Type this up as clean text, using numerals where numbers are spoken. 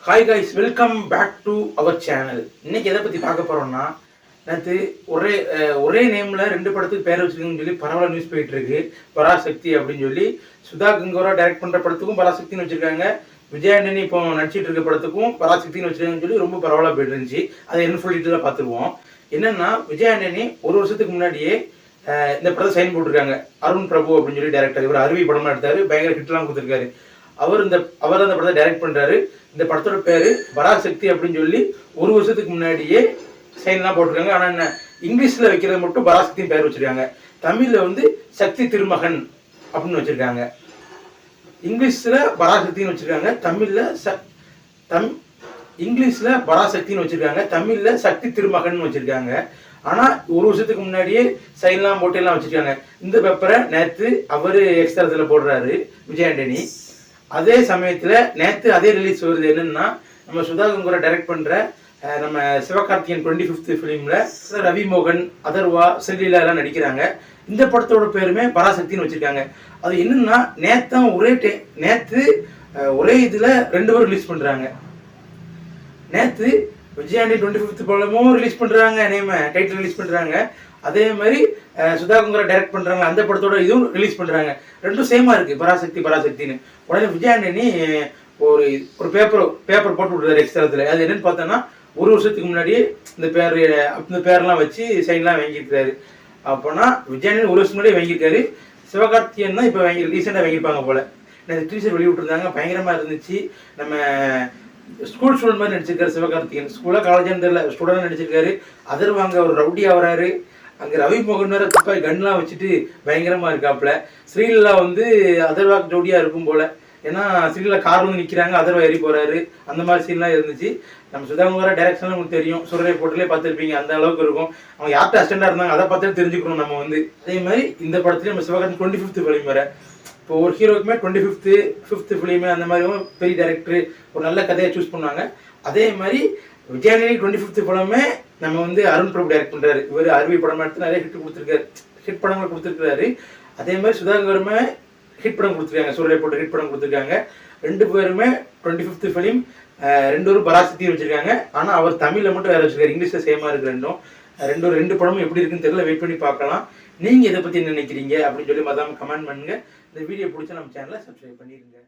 Hi guys, welcome back to our channel. இன்னைக்கு எதை பற்றி பார்க்க போகிறோம்னா, நேற்று ஒரே நேமில் 2 படத்துக்கு பேர் வச்சுருக்குன்னு சொல்லி பரவாயில்ல நியூஸ் போயிட்டு இருக்கு. பராசக்தி அப்படின்னு சொல்லி சுதா கங்கோரா டைரக்ட் பண்ணுற படத்துக்கும் பராசக்தின்னு வச்சுருக்காங்க. விஜய் ஆண்டனி இப்போ நடிச்சிட்டு இருக்க படத்துக்கும் பராசக்தின்னு வச்சுருக்காங்கன்னு சொல்லி ரொம்ப பரவாயில்ல போயிட்டு இருந்துச்சு. அதை என்ன சொல்லிட்டு தான் பார்த்துருவோம். என்னன்னா, விஜய் ஆண்டனி ஒரு வருஷத்துக்கு முன்னாடியே இந்த படத்தை சைன் போட்டிருக்காங்க. அருண் பிரபு அப்படின்னு சொல்லி டேரக்டர். இவர் அருவி படமாக எடுத்தாரு, பயங்கர ஹிட்லாம் கொடுத்துருக்காரு. அவர் அந்த படத்தை டைரக்ட் பண்றாரு. இந்த படத்தோட பேரு பராசக்தி அப்படின்னு சொல்லி ஒரு வருஷத்துக்கு முன்னாடியே சைன்லாம் போட்டிருக்காங்க. ஆனா என்ன, இங்கிலீஷ்ல வைக்கிறது மட்டும் பராசக்தின்னு பேர் வச்சிருக்காங்க. தமிழ்ல வந்து சக்தி திருமகன் அப்படின்னு வச்சிருக்காங்க. இங்கிலீஷ்ல பராசக்தின்னு வச்சிருக்காங்க, இங்கிலீஷ்ல பராசக்தின்னு வச்சிருக்காங்க, தமிழ்ல சக்தி திருமகன் வச்சிருக்காங்க. ஆனா ஒரு வருஷத்துக்கு முன்னாடியே சைன்லாம் போட்டு எல்லாம் வச்சிருக்காங்க. இந்த பேப்பரை நேற்று அவரு எக்ஸ்ட்ரா போடுறாரு விஜய் ஆண்டனி. அதே சமயத்துல நேற்று அதே ரிலீஸ் வருது. என்னன்னா, நம்ம சுதா கங்கோரா டைரக்ட் பண்ற நம்ம சிவகார்த்திகேயன் 25th ஃபிலிம்ல ரவி மோகன், அதர்வா, செல்லிலா எல்லாம் நடிக்கிறாங்க. இந்த படத்தோட பேருமே பராசக்தின்னு வச்சிருக்காங்க. அது என்னன்னா, நேற்று ஒரே இதுல 2 பேரும் ரிலீஸ் பண்றாங்க. நேற்று விஜய் ஆண்டனி 25th படமும் ரிலீஸ் பண்றாங்க, டைட்டில் ரிலீஸ் பண்றாங்க. அதே மாதிரி சுதா கங்கோரா டைரக்ட் பண்றாங்க, அந்த படத்தோட இதுவும் ரிலீஸ் பண்றாங்க. ரெண்டும் சேமா இருக்கு, பராசக்தின்னு. உடனே விஜய் ஆண்டனி ஒரு பேப்பர் போட்டு விடுறாரு எக்ஸ்ட்ராத்துல. அது என்னன்னு பார்த்தோன்னா, ஒரு வருஷத்துக்கு முன்னாடியே இந்த பேர்லாம் வச்சு சைன்லாம் வாங்கியிருக்காரு. அப்போனா விஜய் ஆண்டனி ஒரு வருஷம் முன்னாடியே வாங்கியிருக்காரு. சிவகார்த்திகேயன் தான் இப்போ ரீசெண்டாக வாங்கியிருப்பாங்க போல. டீச்சர் வெளியிட்டிருந்தாங்க, பயங்கரமா இருந்துச்சு. நம்ம ஸ்கூல் ஸ்டூடெண்ட் மாதிரி நடிச்சிருக்காரு சிவகார்த்திகேயன். ஸ்கூலா காலேஜான்னு தெரியல, ஸ்டூடெண்ட் நடிச்சிருக்காரு. அதர்வாங்க ஒரு ரவுடி ஆகிறாரு. அங்கே ரவி மோகன் வேற துப்பாக்கி கன்லாம் வச்சுட்டு பயங்கரமா இருக்காப்புல. ஸ்ரீலா வந்து அதர்வாக்கு ஜோடியா இருக்கும் போல. ஏன்னா ஸ்ரீலா கார் வந்து நிற்கிறாங்க, அதர்வா ஏறி போறாரு. அந்த மாதிரி சீன்லாம் இருந்துச்சு. நம்ம சுதா கங்கோரா டைரக்ஷன்லாம் உங்களுக்கு தெரியும், சுரரை போட்டுலேயே பார்த்துருப்பீங்க. அந்த அளவுக்கு இருக்கும். அவங்க யார்கிட்ட அஸ்டண்டா இருந்தாங்க அதை பார்த்து தெரிஞ்சுக்கணும் நம்ம வந்து. அதே மாதிரி இந்த படத்துலேயும் நம்ம சிவகார்த்திகேயன் 25th ஃபிலிம் வர. இப்போ ஒரு ஹீரோக்குமே 25th ஃபிலிமு அந்த மாதிரி பெரிய டைரக்டர் ஒரு நல்ல கதையை சூஸ் பண்ணாங்க. அதே மாதிரி விஜய் ஆண்டனி 25th படமே நம்ம வந்து அருண் பிரபு டைரக்ட் பண்றாரு. இவர் அருவி படம் எடுத்து நிறைய ஹிட் படங்கள் கொடுத்துருக்காரு. அதே மாதிரி சுதா கங்கோராமே ஹிட் படம் கொடுத்துருக்காங்க, சூரிய போட்டு ஹிட் படம் கொடுத்துருக்காங்க. 2 பேருமே 25th ஃபிலிம். 2 பேரும் பராசக்தி வச்சிருக்காங்க. ஆனா அவர் தமிழ்ல மட்டும் வேற வச்சிருக்காரு, இங்கிலீஷ்ல சேமா இருக்கு. ரெண்டு படமும் எப்படி இருக்குன்னு தெரியல, வெயிட் பண்ணி பார்க்கலாம். நீங்க இதை பத்தி என்ன நினைக்கிறீங்க அப்படின்னு சொல்லி மறக்காம கமெண்ட் பண்ணுங்க. இந்த வீடியோ பிடிச்சா நம்ம சேனலை சப்ஸ்கிரைப் பண்ணிருங்க.